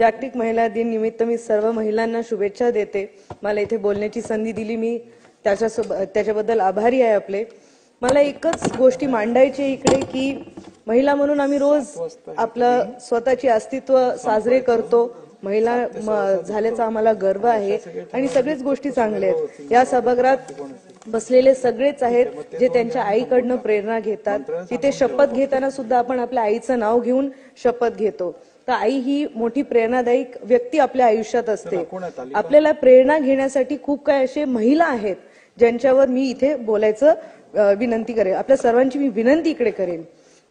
जागतिक महिला दिन निमित्त मी सर्व महिलांना शुभेच्छा देते। मला इथे बोलण्याची संधी दिली, मी त्याच्याबद्दल आभारी आहे आपले। मला एकच गोष्टी मांडायची इकडे की महिला म्हणून आम्ही रोज आपलं स्वतःचे अस्तित्व साजरे करतो। महिला झाल्याचा आम्हाला गर्व आहे आणि सगळेच गोष्टी चांगल्या आहेत। या सभागृहात बसलेले सगळेच आहेत जे त्यांच्या आईकडनं प्रेरणा घेतात। तिथे शपथ घेताना सुद्धा आपण आपल्या आईचं नाव घेऊन शपथ घेतो। तर आई ही मोठी प्रेरणादायक व्यक्ती आपल्या आयुष्यात असते। आपल्याला प्रेरणा घेण्यासाठी खूप काही असे महिला आहेत ज्यांच्यावर मी इथे बोलायचं विनंती करेन। आपल्या सर्वांची मी विनंती इकडे करेन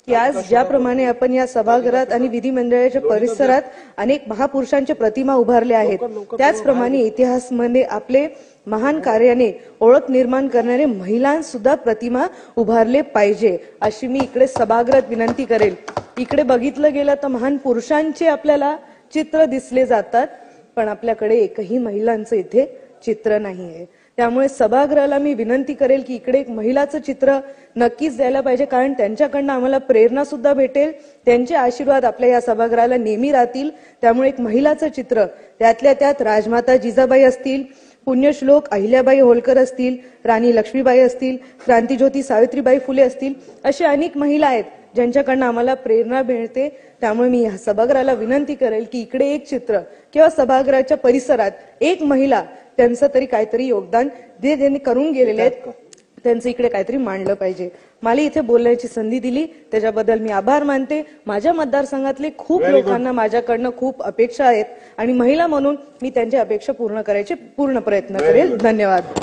की आज ज्याप्रमाणे आपण या सभागृहात आणि विधिमंडळाच्या परिसरात अनेक महापुरुषांच्या प्रतिमा उभारल्या आहेत, त्याचप्रमाणे इतिहासामध्ये आपले महान कार्याने ओळख निर्माण करणारे महिलांसुद्धा प्रतिमा उभारले पाहिजे अशी मी इकडे सभागृहात विनंती करेल। इकडे बघितलं गेलं तर महान पुरुषांचे आपल्याला चित्र दिसले जातात, पण आपल्याकडे एकही महिलांचं इथे चित्र नाहीये। त्यामुळे सभागृहाला मी विनंती करेल की इकडे एक महिलाचं चित्र नक्कीच द्यायला पाहिजे, कारण त्यांच्याकडनं आम्हाला प्रेरणा सुद्धा भेटेल। त्यांचे आशीर्वाद आपल्या या सभागृहाला नेहमी राहतील। त्यामुळे एक महिलाचं चित्र, त्यातल्या त्यात राजमाता जिजाबाई असतील, पुण्यश्लोक अहिल्याबाई होळकर असतील, राणी लक्ष्मीबाई असतील, क्रांतिज्योती सावित्रीबाई फुले असतील, अशा अनेक महिला आहेत ज्यांच्याकडनं आम्हाला प्रेरणा मिळते। त्यामुळे मी या सभागृहाला विनंती करेल की इकडे एक चित्र किंवा सभागृहाच्या परिसरात एक महिला त्यांचं तरी काहीतरी योगदान जे ज्यांनी करून गेलेले आहेत त्यांचं इकडे काहीतरी मांडलं पाहिजे। मला इथे बोलण्याची संधी दिली त्याच्याबद्दल मी आभार मानते। माझ्या मतदारसंघातले खूप लोकांना माझ्याकडनं खूप अपेक्षा आहेत आणि महिला म्हणून मी त्यांच्या अपेक्षा पूर्ण करायचे पूर्ण प्रयत्न करेल। धन्यवाद।